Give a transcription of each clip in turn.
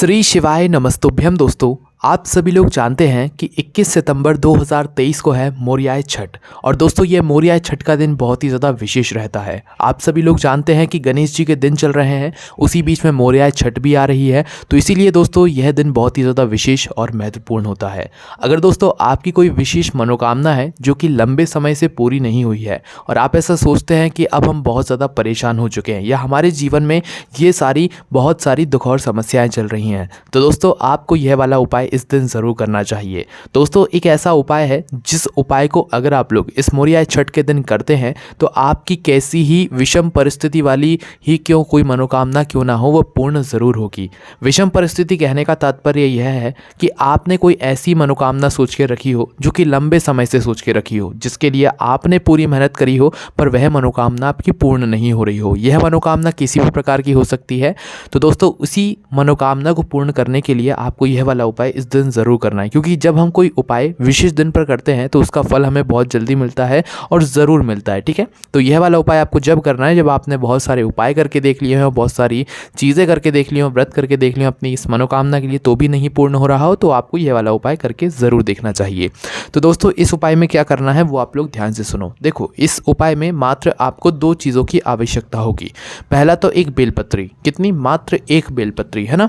श्री शिवाय नमस्तुभ्यम। दोस्तों, आप सभी लोग जानते हैं कि 21 सितंबर 2023 को है मोरियाय छठ। और दोस्तों, ये मोरियाय छठ का दिन बहुत ही ज़्यादा विशेष रहता है। आप सभी लोग जानते हैं कि गणेश जी के दिन चल रहे हैं, उसी बीच में मोरियाय छठ भी आ रही है। तो इसीलिए दोस्तों यह दिन बहुत ही ज़्यादा विशेष और महत्वपूर्ण होता है। अगर दोस्तों आपकी कोई विशेष मनोकामना है जो कि लंबे समय से पूरी नहीं हुई है और आप ऐसा सोचते हैं कि अब हम बहुत ज़्यादा परेशान हो चुके हैं या हमारे जीवन में ये बहुत सारी दुख और समस्याएँ चल रही हैं, तो दोस्तों आपको यह वाला उपाय इस दिन ज़रूर करना चाहिए। दोस्तों, एक ऐसा उपाय है जिस उपाय को अगर आप लोग इस मोरियाय छठ के दिन करते हैं तो आपकी कैसी ही विषम परिस्थिति वाली ही क्यों कोई मनोकामना क्यों ना हो, वो पूर्ण ज़रूर होगी। विषम परिस्थिति कहने का तात्पर्य यह है कि आपने कोई ऐसी मनोकामना सोच के रखी हो जो कि लंबे समय से सोच के रखी हो, जिसके लिए आपने पूरी मेहनत करी हो, पर वह मनोकामना आपकी पूर्ण नहीं हो रही हो। यह मनोकामना किसी भी प्रकार की हो सकती है। तो दोस्तों, उसी मनोकामना को पूर्ण करने के लिए आपको यह वाला उपाय इस दिन ज़रूर करना है, क्योंकि जब हम कोई उपाय विशेष दिन पर करते हैं तो उसका फल हमें बहुत जल्दी मिलता है और ज़रूर मिलता है। ठीक है, तो यह वाला उपाय आपको जब करना है जब आपने बहुत सारे उपाय करके देख लिए हैं, बहुत सारी चीज़ें करके देख ली हो, व्रत करके देख लियो अपनी इस मनोकामना के लिए, तो भी नहीं पूर्ण हो रहा हो, तो आपको यह वाला उपाय करके ज़रूर देखना चाहिए। तो दोस्तों, इस उपाय में क्या करना है वो आप लोग ध्यान से सुनो। देखो, इस उपाय में मात्र आपको 2 चीज़ों की आवश्यकता होगी। पहला तो एक बेलपत्री, कितनी, मात्र 1 बेलपत्री, है ना।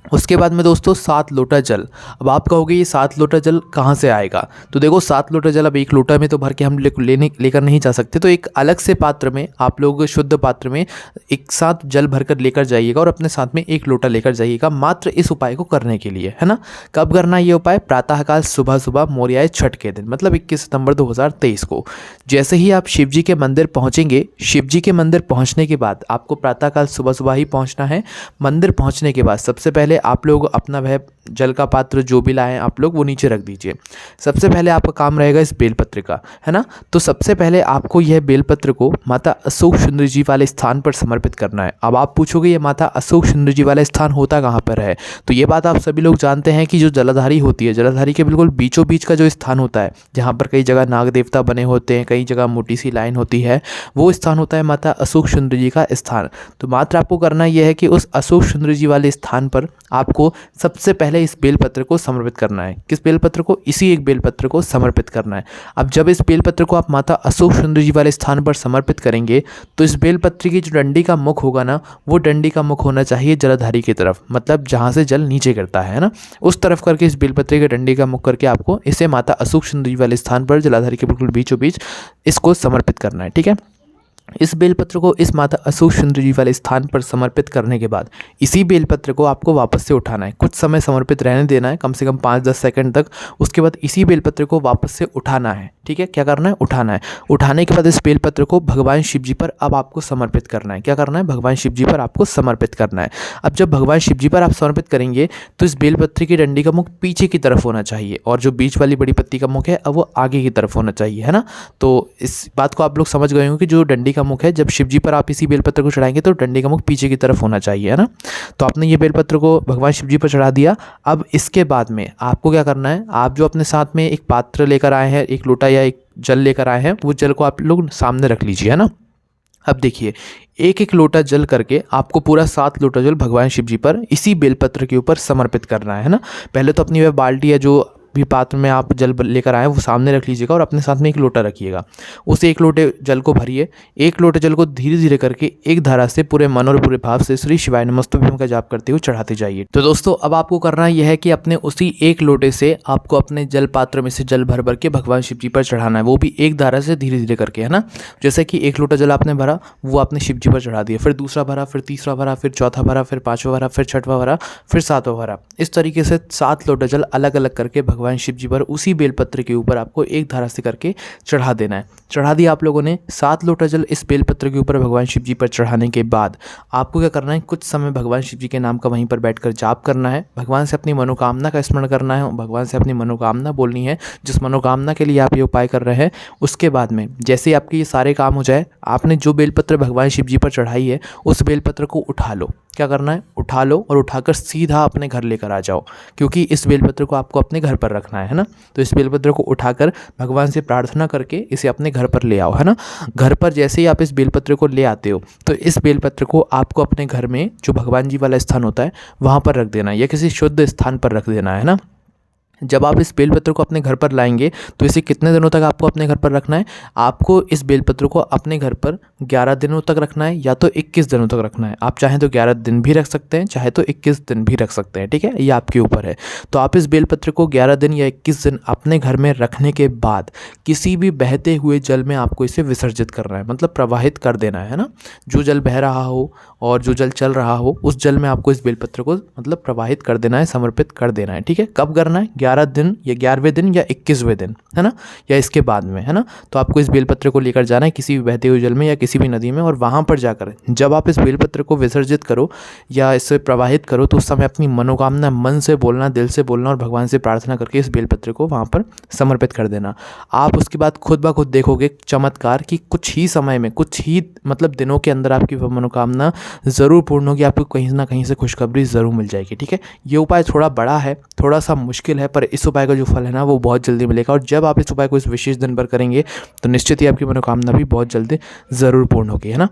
उसके बाद में दोस्तों 7 लोटा जल। अब आप कहोगे ये 7 लोटा जल कहाँ से आएगा, तो देखो 7 लोटा जल अब 1 लोटा में तो भर के हम लेकर नहीं जा सकते, तो एक अलग से पात्र में आप लोग शुद्ध पात्र में एक साथ जल भरकर लेकर जाइएगा और अपने साथ में 1 लोटा लेकर जाइएगा, मात्र इस उपाय को करने के लिए, है ना। कब करना है ये उपाय? प्रातःकाल सुबह सुबह मोरियाय छठ के दिन, मतलब 21 सितंबर 2023 को। जैसे ही आप शिव जी के मंदिर पहुँचेंगे, शिव जी के मंदिर पहुँचने के बाद आपको प्रातःकाल सुबह सुबह ही पहुँचना है। मंदिर पहुँचने के बाद सबसे पहले आप लोग अपना वह जल का पात्र जो भी लाएं आप लोग वो नीचे रख दीजिए। सबसे पहले आपका काम रहेगा इस बेलपत्र का, है ना। तो सबसे पहले आपको यह बेलपत्र को माता अशोक सुंदरी जी वाले स्थान पर समर्पित करना है। अब आप पूछोगे ये माता अशोक सुंदरी जी वाला स्थान होता कहाँ पर है, तो ये बात आप सभी लोग जानते हैं कि जो जलाधारी होती है, जलाधारी के बिल्कुल बीचों बीच का जो स्थान होता है, जहाँ पर कई जगह नाग देवता बने होते हैं, कई जगह मोटी सी लाइन होती है, वो स्थान होता है माता अशोक सुंदरी जी का स्थान। तो मात्र आपको करना यह है कि उस अशोक सुंदरी जी वाले स्थान पर आपको सबसे पहले इस बेलपत्र को समर्पित करना है। किस बेलपत्र को? इसी एक बेलपत्र को समर्पित करना है। अब जब इस बेलपत्र को आप माता अशोक सुंदरी जी वाले स्थान पर समर्पित करेंगे तो इस बेलपत्र की जो डंडी का मुख होगा ना, वो डंडी का मुख होना चाहिए जलाधारी की तरफ, मतलब जहाँ से जल नीचे गिरता है ना, उस तरफ करके इस बेलपत्र की डंडी का मुख करके आपको इसे माता अशोक सुंदरी जी वाले स्थान पर जलाधारी के बिल्कुल बीचों बीच इसको समर्पित करना है। ठीक है, इस बेलपत्र को इस माता अशोक सुंदरी जी वाले स्थान पर समर्पित करने के बाद इसी बेलपत्र को आपको वापस से उठाना है। कुछ समय समर्पित रहने देना है, कम से कम 5-10 सेकंड तक। उसके बाद इसी बेलपत्र को वापस से उठाना है। ठीक है, क्या करना है? उठाना है। उठाने के बाद इस बेलपत्र को भगवान शिव जी पर अब आपको समर्पित करना है। क्या करना है? भगवान शिव जी पर आपको समर्पित करना है। अब जब भगवान शिव जी पर आप समर्पित करेंगे तो इस बेलपत्र की डंडी का मुख पीछे की तरफ होना चाहिए और जो बीच वाली बड़ी पत्ती का मुख है अब वो आगे की तरफ होना चाहिए, है ना। तो इस बात को आप लोग समझ गए होंगे कि जो डंडी का मुख है, जब शिव जी पर आप इसी बेलपत्र को चढ़ाएंगे तो डंडी का मुख पीछे की तरफ होना चाहिए, है ना। तो आपने ये बेलपत्र को भगवान शिव जी पर चढ़ा दिया। अब इसके बाद में आपको क्या करना है? आप जो अपने साथ में एक पात्र लेकर आए हैं, 1 लोटा या 1 जल लेकर आए हैं, वो जल को आप लोग सामने रख लीजिए, है ना। अब देखिए, 1-1 लोटा जल करके आपको पूरा 7 लोटा जल भगवान शिव जी पर इसी बेलपत्र के ऊपर समर्पित करना है ना। पहले तो अपनी वह बाल्टी है जो भी पात्र में आप जल लेकर आए वो सामने रख लीजिएगा और अपने साथ में 1 लोटा रखिएगा। उस 1 लोटे जल को भरिए। 1 लोटे जल को धीरे धीरे करके एक धारा से पूरे मन और पूरे भाव से श्री शिवाय नमस्तुभ्यम का जाप करते हुए चढ़ाते जाइए। तो दोस्तों, अब आपको करना यह है कि अपने उसी 1 लोटे से आपको अपने जल पात्र में से जल भर भर के भगवान शिव जी पर चढ़ाना है, वो भी एक धारा से धीरे धीरे करके, है ना। जैसे कि 1 लोटा जल आपने भरा, वो आपने शिव जी पर चढ़ा दिया, फिर दूसरा भरा, फिर तीसरा भरा, फिर चौथा भरा, फिर 5वां भरा, फिर 6वां भरा, फिर 7वां भरा। इस तरीके से 7 लोटा जल अलग अलग करके भगवान शिव जी पर उसी बेलपत्र के ऊपर आपको एक धारा से करके चढ़ा देना है। चढ़ा दिया आप लोगों ने 7 लोटा जल इस बेलपत्र के ऊपर भगवान शिव जी पर चढ़ाने के बाद आपको क्या करना है? कुछ समय भगवान शिव जी के नाम का वहीं पर बैठकर जाप करना है। भगवान से अपनी मनोकामना का स्मरण करना है, भगवान से अपनी मनोकामना बोलनी है, जिस मनोकामना के लिए आप ये उपाय कर रहे हैं। उसके बाद में जैसे आपके ये सारे काम हो जाए, आपने जो बेलपत्र भगवान शिव जी पर चढ़ाई है उस बेलपत्र को उठा लो। क्या करना है, उठा लो और उठाकर सीधा अपने घर लेकर आ जाओ, क्योंकि इस बेलपत्र को आपको अपने घर पर रखना है ना। तो इस बेलपत्र को उठाकर भगवान से प्रार्थना करके इसे अपने घर पर ले आओ, है ना। घर पर जैसे ही आप इस बेलपत्र को ले आते हो तो इस बेलपत्र को आपको अपने घर में जो भगवान जी वाला स्थान होता है वहाँ पर रख देना है या किसी शुद्ध स्थान पर रख देना है ना। जब आप इस बेलपत्र को अपने घर पर लाएंगे तो इसे कितने दिनों तक आपको अपने घर पर रखना है, आपको इस बेलपत्र को अपने घर पर 11 दिनों तक रखना है या तो 21 दिनों तक रखना है। आप चाहें तो 11 दिन भी रख सकते हैं, चाहे तो 21 दिन भी रख सकते हैं, ठीक है, ये आपके ऊपर है। तो आप इस बेलपत्र को 11 दिन या 21 दिन अपने घर में रखने के बाद किसी भी बहते हुए जल में आपको इसे विसर्जित करना है, मतलब प्रवाहित कर देना है ना। जो जल बह रहा हो और जो जल चल रहा हो उस जल में आपको इस बेलपत्र को मतलब प्रवाहित कर देना है, समर्पित कर देना है, ठीक है। कब करना है, 11 दिन या 11वें दिन या 21वें दिन, है ना, या इसके बाद में, है ना। तो आपको इस बेलपत्र को लेकर जाना है किसी भी बहते हुए जल में या किसी भी नदी में, और वहाँ पर जाकर जब आप इस बेलपत्र को विसर्जित करो या इसे प्रवाहित करो तो उस समय अपनी मनोकामना मन से बोलना, दिल से बोलना और भगवान से प्रार्थना करके इस बेलपत्र को वहाँ पर समर्पित कर देना। आप उसके बाद खुद ब खुद देखोगे चमत्कार कि कुछ ही समय में, कुछ ही मतलब दिनों के अंदर आपकी वह मनोकामना ज़रूर पूर्ण होगी, आपको कहीं ना कहीं से खुशखबरी ज़रूर मिल जाएगी, ठीक है। ये उपाय थोड़ा बड़ा है, थोड़ा सा मुश्किल है, पर इस उपाय का जो फल है ना वो बहुत जल्दी मिलेगा। और जब आप इस उपाय को इस विशेष दिन पर करेंगे तो निश्चित ही आपकी मनोकामना भी बहुत जल्दी ज़रूर पूर्ण होगी, है ना।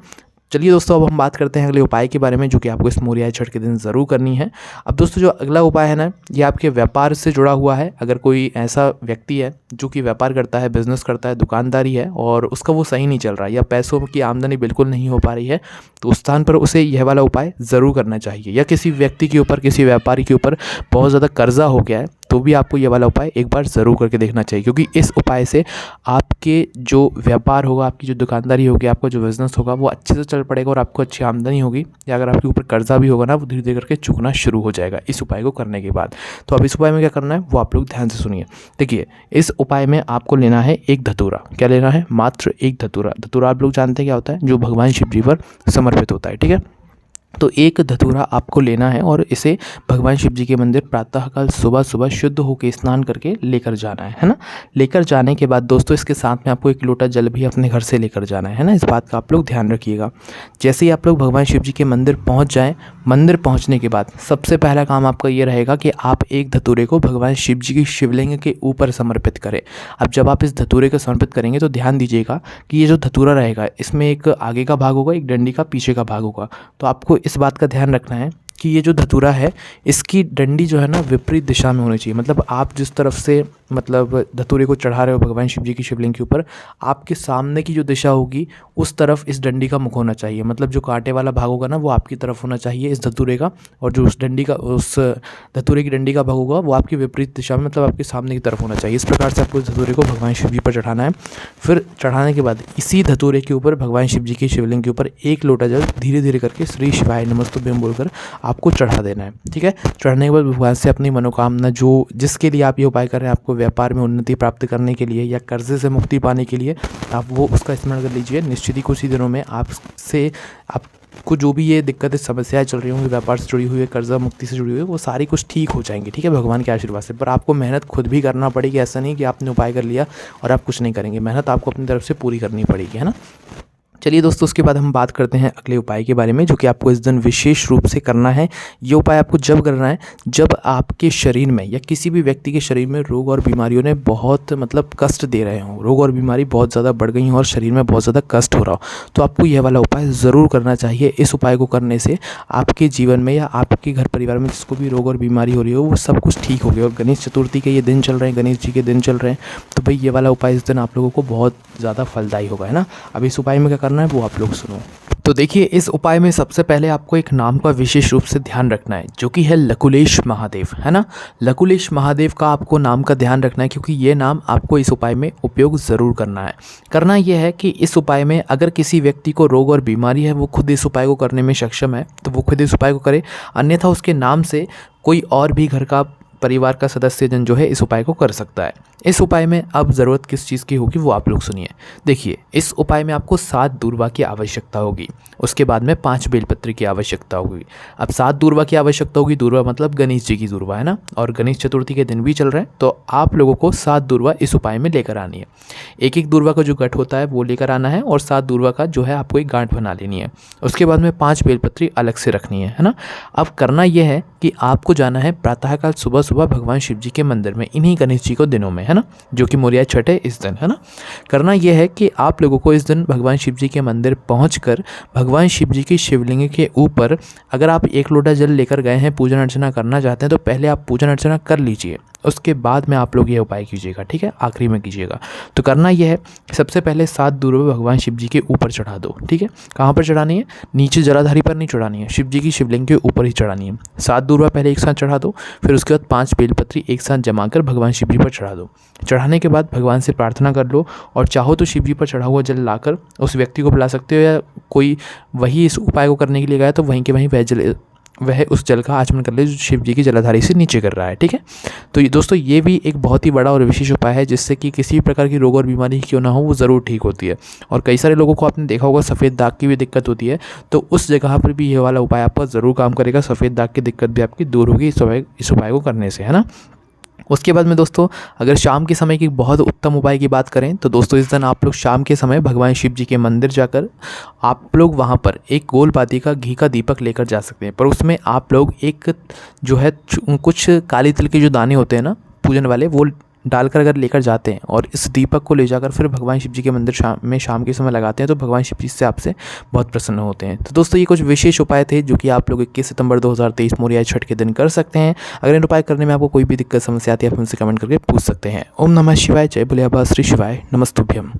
चलिए दोस्तों, अब हम बात करते हैं अगले उपाय के बारे में जो कि आपको इस मोरियाई छठ के दिन ज़रूर करनी है। अब दोस्तों जो अगला उपाय है ना ये आपके व्यापार से जुड़ा हुआ है। अगर कोई ऐसा व्यक्ति है जो कि व्यापार करता है, बिजनेस करता है, दुकानदारी है और उसका वो सही नहीं चल रहा है या पैसों की आमदनी बिल्कुल नहीं हो पा रही है, तो उस स्थान पर उसे यह वाला उपाय ज़रूर करना चाहिए। या किसी व्यक्ति के ऊपर, किसी व्यापारी के ऊपर बहुत ज़्यादा कर्जा हो गया है तो भी आपको ये वाला उपाय एक बार ज़रूर करके देखना चाहिए, क्योंकि इस उपाय से आपके जो व्यापार होगा, आपकी जो दुकानदारी होगी, आपका जो बिज़नेस होगा वो अच्छे से चल पड़ेगा और आपको अच्छी आमदनी होगी। या अगर आपके ऊपर कर्जा भी होगा ना वो धीरे धीरे करके चुकना शुरू हो जाएगा इस उपाय को करने के बाद। तो अब इस उपाय में क्या करना है वो आप लोग ध्यान से सुनिए। देखिए, इस उपाय में आपको लेना है एक धतूरा। क्या लेना है? मात्र एक धतूरा। धतूरा आप लोग जानते हैं क्या होता है? जो भगवान शिव जी पर समर्पित होता है, ठीक है। तो एक धतूरा आपको लेना है और इसे भगवान शिव जी के मंदिर प्रातःकाल सुबह सुबह शुद्ध होकर स्नान करके लेकर जाना है ना। लेकर जाने के बाद दोस्तों इसके साथ में आपको एक लोटा जल भी अपने घर से लेकर जाना है ना। इस बात का आप लोग ध्यान रखिएगा। जैसे ही आप लोग भगवान शिव जी के मंदिर पहुंच जाएं, मंदिर पहुंचने के बाद सबसे पहला काम आपका ये रहेगा कि आप एक धतूरे को भगवान शिव जी की शिवलिंग के ऊपर समर्पित करें। अब जब आप इस धतूरे को समर्पित करेंगे तो ध्यान दीजिएगा कि ये जो धतूरा रहेगा इसमें एक आगे का भाग होगा, एक डंडी का पीछे का भाग होगा। तो आपको इस बात का ध्यान रखना है कि ये जो धतूरा है इसकी डंडी जो है ना विपरीत दिशा में होनी चाहिए। मतलब आप जिस तरफ से मतलब धतूरे को चढ़ा रहे हो भगवान शिव जी की शिवलिंग के ऊपर, आपके सामने की जो दिशा होगी उस तरफ इस डंडी का मुख होना चाहिए। मतलब जो कांटे वाला भाग होगा ना वो आपकी तरफ होना चाहिए इस धतूरे का, और जो उस धतूरे की डंडी का भाग होगा वो आपकी विपरीत दिशा में, मतलब आपके सामने की तरफ होना चाहिए। इस प्रकार से आपको इस धतूरे को भगवान शिव जी पर चढ़ाना है। फिर चढ़ाने के बाद इसी धतूरे के ऊपर भगवान शिव जी की शिवलिंग के ऊपर एक लोटा जल धीरे धीरे करके श्री शिवाय नमस्तुभ्यं बोलकर आपको चढ़ा देना है, ठीक है। चढ़ने के बाद भगवान से अपनी मनोकामना जो जिसके लिए आप ये उपाय कर रहे हैं, आपको व्यापार में उन्नति प्राप्त करने के लिए या कर्जे से मुक्ति पाने के लिए, आप वो उसका स्मरण कर लीजिए। निश्चित ही कुछ ही दिनों में आपको जो भी ये दिक्कतें समस्याएं चल रही होंगी, व्यापार से जुड़ी हुई है, कर्जा मुक्ति से जुड़ी हुई है, वो सारी कुछ ठीक हो जाएंगी, ठीक है, भगवान के आशीर्वाद से। पर आपको मेहनत खुद भी करना पड़ेगी। ऐसा नहीं कि आपने उपाय कर लिया और आप कुछ नहीं करेंगे, मेहनत आपको अपनी तरफ से पूरी करनी पड़ेगी, है ना। चलिए दोस्तों, उसके बाद हम बात करते हैं अगले उपाय के बारे में जो कि आपको इस दिन विशेष रूप से करना है। ये उपाय आपको जब करना है जब आपके शरीर में या किसी भी व्यक्ति के शरीर में रोग और बीमारियों ने बहुत मतलब कष्ट दे रहे हों, रोग और बीमारी बहुत ज़्यादा बढ़ गई हो और शरीर में बहुत ज़्यादा कष्ट हो रहा हो, तो आपको यह वाला उपाय ज़रूर करना चाहिए। इस उपाय को करने से आपके जीवन में या आपके घर परिवार में जिसको भी रोग और बीमारी हो रही हो वो सब कुछ ठीक हो गया। और गणेश चतुर्थी के ये दिन चल रहे हैं, गणेश जी के दिन चल रहे हैं, तो भाई ये वाला उपाय इस दिन आप लोगों को बहुत ज़्यादा फलदायी होगा, है ना। अब इस उपाय में क्या करना है वो आप लोग सुनो। तो देखिए, इस उपाय में सबसे पहले आपको एक नाम का विशेष रूप से ध्यान रखना है जो कि है लकुलेश महादेव, है ना। लकुलेश महादेव का आपको नाम का ध्यान रखना है क्योंकि ये नाम आपको इस उपाय में उपयोग ज़रूर करना है। करना यह है कि इस उपाय में अगर किसी व्यक्ति को रोग और बीमारी है, वो खुद इस उपाय को करने में सक्षम है तो वो खुद इस उपाय को करे, अन्यथा उसके नाम से कोई और भी घर का परिवार का सदस्य जन जो है इस उपाय को कर सकता है। इस उपाय में अब ज़रूरत किस चीज़ की होगी वो आप लोग सुनिए। देखिए, इस उपाय में आपको 7 दूर्वा की आवश्यकता होगी, उसके बाद में 5 बेलपत्र की आवश्यकता होगी। अब 7 दूर्वा की आवश्यकता होगी, दूर्वा मतलब गणेश जी की दूर्वा है ना, और गणेश चतुर्थी के दिन भी चल रहे हैं, तो आप लोगों को 7 दूर्वा इस उपाय में लेकर आनी है। एक एक दूर्वा का जो गठ होता है वो लेकर आना है, और 7 दूर्वा का जो है आपको एक गांठ बना लेनी है। उसके बाद में 5 बेलपत्री अलग से रखनी है ना। अब करना यह है कि आपको जाना है प्रातःकाल सुबह सुबह भगवान शिव जी के मंदिर में, इन्हीं गणेश जी को दिनों में, है ना, जो कि मोरियाई छठ है इस दिन, है ना। करना यह है कि आप लोगों को इस दिन भगवान शिव जी के मंदिर पहुंचकर भगवान शिव जी की शिवलिंग के ऊपर, अगर आप 1 लोटा जल लेकर गए हैं, पूजन अर्चना करना चाहते हैं, तो पहले आप पूजन अर्चना कर लीजिए, उसके बाद में आप लोग ये उपाय कीजिएगा, ठीक है, आखिरी में कीजिएगा। तो करना यह है, सबसे पहले 7 दूर्वा भगवान शिव जी के ऊपर चढ़ा दो, ठीक है। कहाँ पर चढ़ानी है? नीचे जलाधारी पर नहीं चढ़ानी है, शिव जी की शिवलिंग के ऊपर ही चढ़ानी है। 7 दूर्वा पहले एक साथ चढ़ा दो, फिर उसके बाद 5 बेलपत्री एक साथ जमा कर भगवान शिव जी पर चढ़ा दो। चढ़ाने के बाद भगवान से प्रार्थना कर लो, और चाहो तो शिव जी पर चढ़ा हुआ जल लाकर उस व्यक्ति को पिला सकते हो, या कोई वही इस उपाय को करने के लिए गया तो वहीं के वहीं वह उस जल का आचमन कर ले जो शिव जी की जलाधारी से नीचे कर रहा है, ठीक है। तो ये दोस्तों, ये भी एक बहुत ही बड़ा और विशेष उपाय है, जिससे कि किसी भी प्रकार की रोग और बीमारी क्यों ना हो वो ज़रूर ठीक होती है। और कई सारे लोगों को आपने देखा होगा सफ़ेद दाग की भी दिक्कत होती है, तो उस जगह पर भी ये वाला उपाय आपका ज़रूर काम करेगा। सफ़ेद दाग की दिक्कत भी आपकी दूर होगी इस उपाय को करने से, है ना। उसके बाद में दोस्तों, अगर शाम के समय की बहुत उत्तम उपाय की बात करें तो दोस्तों, इस दिन आप लोग शाम के समय भगवान शिव जी के मंदिर जाकर आप लोग वहाँ पर एक गोल बाती का घी का दीपक लेकर जा सकते हैं, पर उसमें आप लोग एक जो है कुछ काली तिल के जो दाने होते हैं ना पूजन वाले, वो डालकर अगर लेकर जाते हैं और इस दीपक को ले जाकर फिर भगवान शिव जी के मंदिर शाम के समय लगाते हैं, तो भगवान शिव जी से आपसे बहुत प्रसन्न होते हैं। तो दोस्तों, ये कुछ विशेष उपाय थे जो कि आप लोग 21 सितंबर 2023 मोरियाई छठ के दिन कर सकते हैं। अगर इन उपाय करने में आपको कोई भी दिक्कत समस्या आती है, आप हमसे कमेंट करके पूछ सकते हैं। ओम नमः शिवाय, जय भोले बाबा, श्री शिवाय, नमस्तुभ्यम।